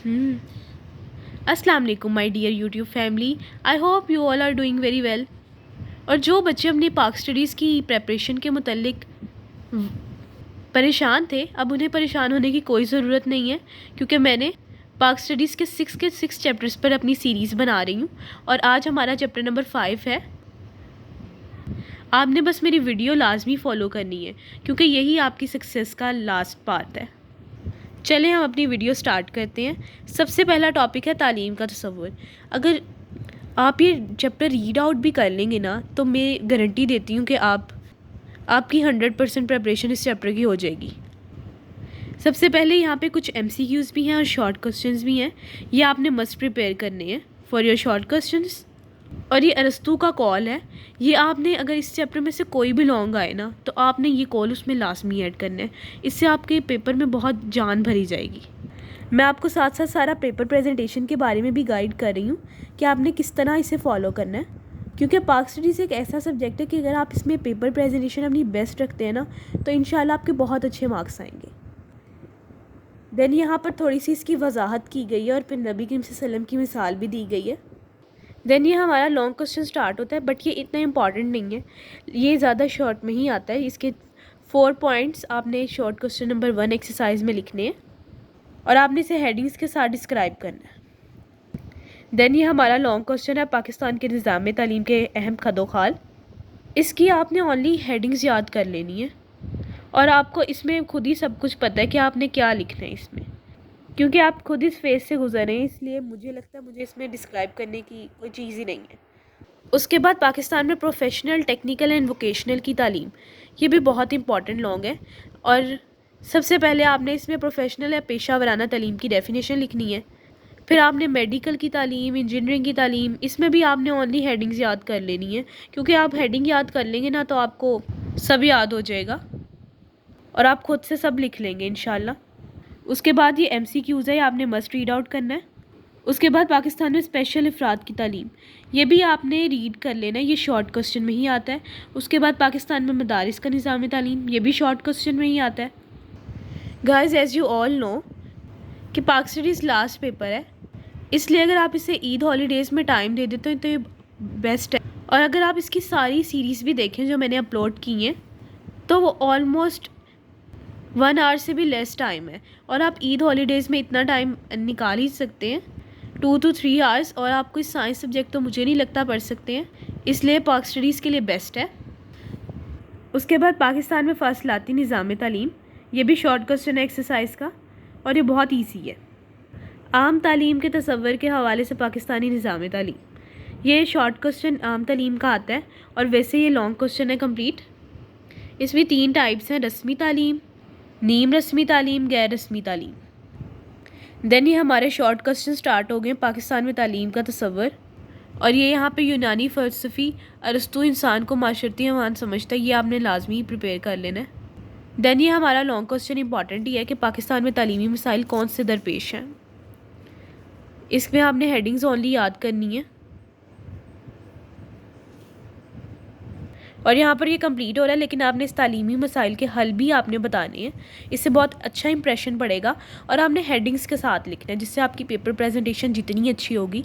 Hmm. अस्सलाम वालेकुम my dear YouTube family, I hope you all are doing very well. और जो बच्चे अपनी पाक स्टडीज़ की प्रेपरेशन के मुतल्लिक परेशान थे, अब उन्हें परेशान होने की कोई ज़रूरत नहीं है, क्योंकि मैंने पाक स्टडीज़ के सिक्स चैप्टर्स पर अपनी सीरीज़ बना रही हूँ। और आज हमारा चैप्टर नंबर 5 है। आपने बस मेरी वीडियो लाजमी फ़ॉलो करनी है, क्योंकि यही आपकी सक्सेस का लास्ट पार्ट है। चलें हम अपनी वीडियो स्टार्ट करते हैं। सबसे पहला टॉपिक है तालीम का तसव्वुर। अगर आप ये चैप्टर रीड आउट भी कर लेंगे ना, तो मैं गारंटी देती हूँ कि आपकी 100% प्रेपरेशन इस चैप्टर की हो जाएगी। सबसे पहले यहाँ पे कुछ MCQs भी हैं और शॉर्ट क्वेश्चंस भी हैं। ये आपने मस्ट प्रिपेयर करने हैं फॉर योर शॉर्ट क्वेश्चंस। और ये अरस्तू का कॉल है। ये आपने अगर इस चैप्टर में से कोई भी लॉन्ग आए ना, तो आपने ये कॉल उसमें लाजमी ऐड करना है। इससे आपके पेपर में बहुत जान भरी जाएगी। मैं आपको साथ साथ सारा पेपर प्रेजेंटेशन के बारे में भी गाइड कर रही हूँ कि आपने किस तरह इसे फॉलो करना है, क्योंकि पाक स्टडीज़ एक ऐसा सब्जेक्ट है कि अगर आप इसमें पेपर प्रेजेंटेशन अपनी बेस्ट रखते हैं ना, तो इंशाल्लाह आपके बहुत अच्छे मार्क्स आएंगे। देन यहाँ पर थोड़ी सी इसकी वजाहत की गई है और फिर नबी करीम सल्लल्लाहु अलैहि वसल्लम की मिसाल भी दी गई है। देन ये हमारा लॉन्ग क्वेश्चन स्टार्ट होता है, बट ये इतना इंपॉर्टेंट नहीं है, ये ज़्यादा शॉर्ट में ही आता है। इसके 4 पॉइंट्स आपने शॉर्ट क्वेश्चन नंबर 1 एक्सरसाइज में लिखने हैं और आपने इसे हेडिंग्स के साथ डिस्क्राइब करना है। देन ये हमारा लॉन्ग क्वेश्चन है पाकिस्तान के निज़ाम तालीम के अहम खदोखाल। इसकी आपने ओनली हेडिंग्स याद कर लेनी है और आपको इसमें खुद ही सब कुछ पता है कि आपने क्या लिखना है इसमें, क्योंकि आप खुद इस फेज़ से गुजर रहे हैं, इसलिए मुझे लगता है मुझे इसमें डिस्क्राइब करने की कोई चीज़ ही नहीं है। उसके बाद पाकिस्तान में प्रोफेशनल, टेक्निकल एंड वोकेशनल की तालीम, ये भी बहुत इंपॉर्टेंट लॉन्ग है। और सबसे पहले आपने इसमें प्रोफेशनल या पेशा वराना तालीम की डेफिनेशन लिखनी है। फिर आपने मेडिकल की तालीम, इंजीनियरिंग की तालीम, इसमें भी आपने ओनली हेडिंग्स याद कर लेनी है, क्योंकि आप हेडिंग याद कर लेंगे ना तो आपको सब याद हो जाएगा और आप खुद से सब लिख लेंगे इंशाल्लाह। उसके बाद ये MCQs है, आपने मस्ट रीड आउट करना है। उसके बाद पाकिस्तान में स्पेशल अफराद की तालीम, ये भी आपने रीड कर लेना है, ये शॉर्ट क्वेश्चन में ही आता है। उसके बाद पाकिस्तान में मदारिस का निज़ाम तालीम, ये भी शॉर्ट क्वेश्चन में ही आता है। Guys, as you all know कि पाक स्टडीज़ लास्ट पेपर है, इसलिए अगर आप इसे ईद हॉलीडेज़ में टाइम दे देते हैं तो ये बेस्ट है। और अगर आप इसकी सारी सीरीज़ भी देखें जो मैंने अपलोड की हैं, तो वो ऑलमोस्ट 1 आवर से भी लेस टाइम है। और आप ईद हॉलीडेज़ में इतना टाइम निकाल ही सकते हैं, 2 to 3 आवर्स। और आप कोई साइंस सब्जेक्ट तो मुझे नहीं लगता पढ़ सकते हैं, इसलिए पाक स्टडीज़ के लिए बेस्ट है। उसके बाद पाकिस्तान में फासलाती निज़ाम तालीम, ये भी शॉर्ट क्वेश्चन है एक्सरसाइज का और ये बहुत ईजी है। आम तालीम के तसव्वुर के हवाले से पाकिस्तानी निज़ाम तालीम, ये शॉर्ट क्वेश्चन आम तालीम का आता है और वैसे ये लॉन्ग क्वेश्चन है कंप्लीट। इसमें 3 टाइप्स हैं, रस्मी तालीम, नीम रस्मी तालीम, गैर रस्मी तालीम। देन ये हमारे शॉर्ट क्वेश्चन स्टार्ट हो गए पाकिस्तान में तालीम का तसव्वुर। और ये यहाँ पे यूनानी फ़लसफ़ी अरस्तू इंसान को माशरती हैवान समझता है, ये आपने लाजमी प्रिपेयर कर लेना है। देन ये हमारा लॉन्ग क्वेश्चन इंपॉर्टेंट ही है कि पाकिस्तान में तालीमी मसाइल कौन से दरपेश हैं। इसमें आपने हेडिंग्स ओनली याद करनी है। और यहाँ पर ये कंप्लीट हो रहा है, लेकिन आपने इस तालीमी मसाइल के हल भी आपने बताने हैं, इससे बहुत अच्छा इंप्रेशन पड़ेगा। और आपने हेडिंग्स के साथ लिखना है, जिससे आपकी पेपर प्रेजेंटेशन जितनी अच्छी होगी।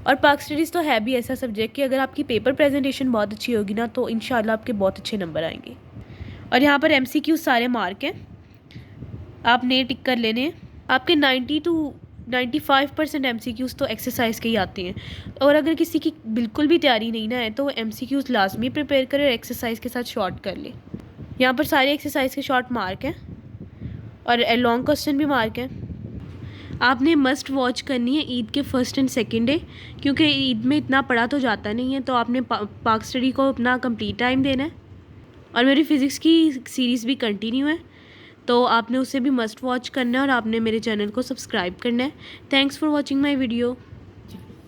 और पाक स्टडीज़ तो है भी ऐसा सब्जेक्ट कि अगर आपकी पेपर प्रेजेंटेशन बहुत अच्छी होगी ना, तो इंशाल्लाह आपके बहुत अच्छे नंबर आएंगे। और यहाँ पर MCQ सारे मार्क हैं, आपने टिक कर लेने हैं। आपके 90 to 95% MCQs तो एक्सरसाइज के ही आते हैं। और अगर किसी की बिल्कुल भी तैयारी नहीं ना है, तो वो MCQs लाजमी प्रिपेयर करे और एक्सरसाइज के साथ शॉर्ट कर ले। यहाँ पर सारे एक्सरसाइज के शॉर्ट मार्क हैं और लॉन्ग क्वेश्चन भी मार्क हैं। आपने मस्ट वॉच करनी है ईद के फर्स्ट एंड सेकेंड डे, क्योंकि ईद में इतना पढ़ा तो जाता नहीं है, तो आपने पाक स्टडी को अपना कंप्लीट टाइम देना है। और मेरी फ़िज़िक्स की सीरीज़ भी कंटिन्यू है, तो आपने उसे भी मस्ट वॉच करना है और आपने मेरे चैनल को सब्सक्राइब करना है। Thanks for watching my video.